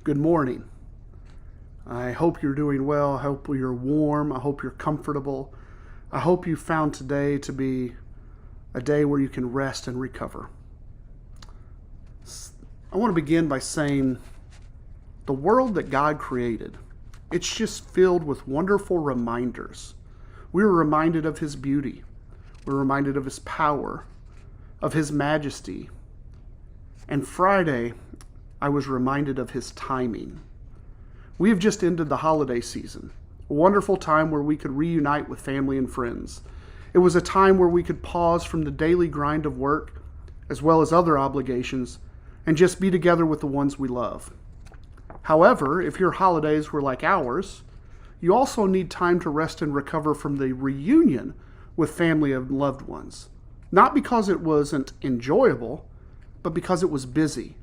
Good morning. I hope you're doing well. I hope you're warm. I hope you're comfortable. I hope you found today to be a day where you can rest and recover. I want to begin by saying the world that God created, it's just filled with wonderful reminders. We were reminded of His beauty. We're reminded of His power, of His majesty. And Friday, I was reminded of His timing. We have just ended the holiday season, a wonderful time where we could reunite with family and friends. It was a time where we could pause from the daily grind of work, as well as other obligations, and just be together with the ones we love. However, if your holidays were like ours, you also need time to rest and recover from the reunion with family and loved ones. Not because it wasn't enjoyable, but because it was busy.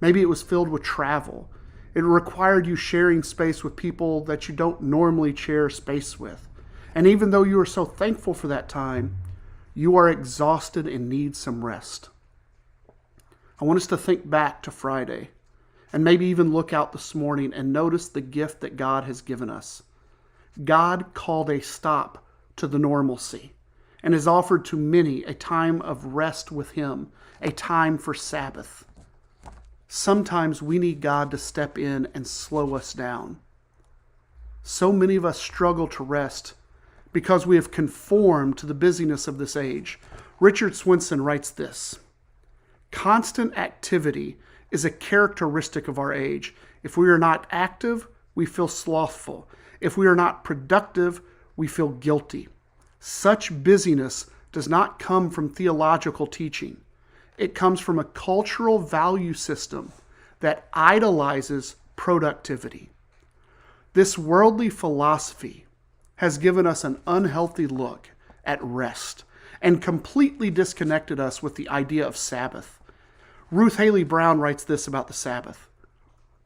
Maybe it was filled with travel. It required you sharing space with people that you don't normally share space with. And even though you are so thankful for that time, you are exhausted and need some rest. I want us to think back to Friday and maybe even look out this morning and notice the gift that God has given us. God called a stop to the normalcy and has offered to many a time of rest with Him, a time for Sabbath. Sometimes we need God to step in and slow us down. So many of us struggle to rest because we have conformed to the busyness of this age. Richard Swenson writes this: constant activity is a characteristic of our age. If we are not active, we feel slothful. If we are not productive, we feel guilty. Such busyness does not come from theological teaching. It comes from a cultural value system that idolizes productivity. This worldly philosophy has given us an unhealthy look at rest and completely disconnected us with the idea of Sabbath. Ruth Haley Brown writes this about the Sabbath: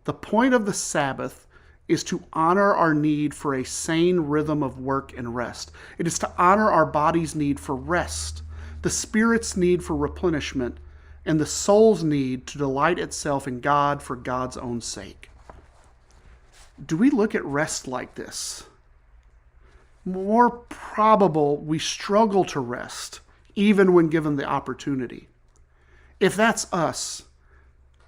the point of the Sabbath is to honor our need for a sane rhythm of work and rest. It is to honor our body's need for rest, the spirit's need for replenishment, and the soul's need to delight itself in God for God's own sake. Do we look at rest like this? More probable we struggle to rest, even when given the opportunity. If that's us,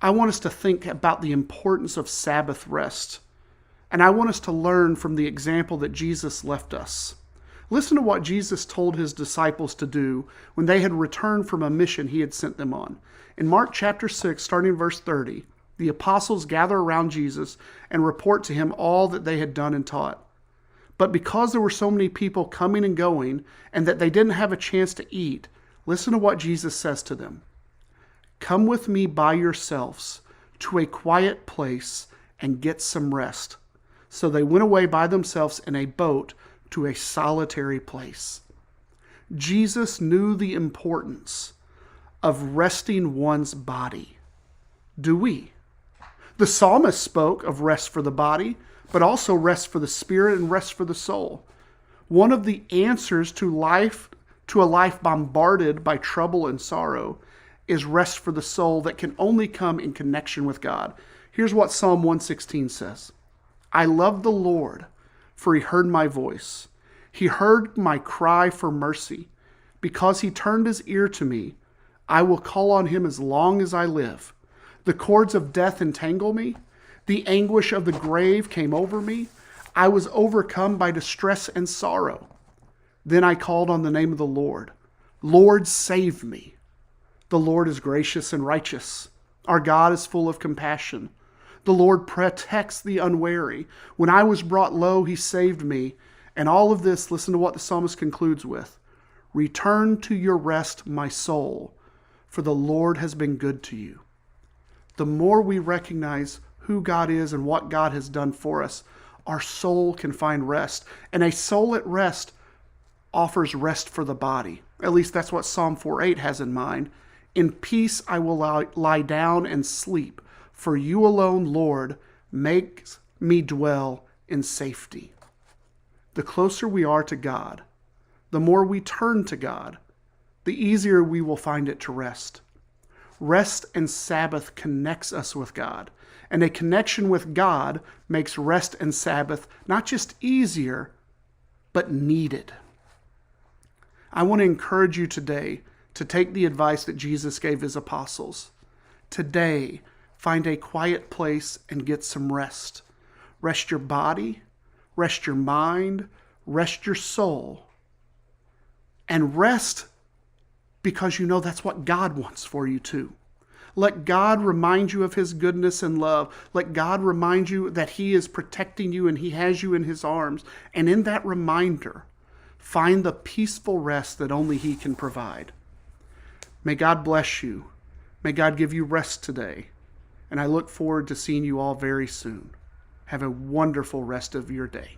I want us to think about the importance of Sabbath rest, and I want us to learn from the example that Jesus left us. Listen to what Jesus told His disciples to do when they had returned from a mission He had sent them on. In Mark chapter 6, starting in verse 30, the apostles gather around Jesus and report to Him all that they had done and taught. But because there were so many people coming and going, and that they didn't have a chance to eat, listen to what Jesus says to them: come with me by yourselves to a quiet place and get some rest. So they went away by themselves in a boat to a solitary place. Jesus knew the importance of resting one's body. Do we? The psalmist spoke of rest for the body, but also rest for the spirit and rest for the soul. One of the answers to a life bombarded by trouble and sorrow is rest for the soul that can only come in connection with God. Here's what Psalm 116 says: I love the Lord, for He heard my voice. He heard my cry for mercy. Because He turned His ear to me, I will call on Him as long as I live. The cords of death entangle me. The anguish of the grave came over me. I was overcome by distress and sorrow. Then I called on the name of the Lord. Lord, save me. The Lord is gracious and righteous. Our God is full of compassion. The Lord protects the unwary. When I was brought low, He saved me. And all of this, listen to what the psalmist concludes with: return to your rest, my soul, for the Lord has been good to you. The more we recognize who God is and what God has done for us, our soul can find rest. And a soul at rest offers rest for the body. At least that's what Psalm 4:8 has in mind. In peace I will lie down and sleep, for you alone, Lord, makes me dwell in safety. The closer we are to God, the more we turn to God, the easier we will find it to rest. Rest and Sabbath connects us with God. And a connection with God makes rest and Sabbath not just easier, but needed. I want to encourage you today to take the advice that Jesus gave his apostles. Today, find a quiet place and get some rest. Rest your body, rest your mind, rest your soul, and rest because you know that's what God wants for you too. Let God remind you of his goodness and love. Let God remind you that he is protecting you and he has you in his arms. And in that reminder, find the peaceful rest that only he can provide. May God bless you. May God give you rest today. And I look forward to seeing you all very soon. Have a wonderful rest of your day.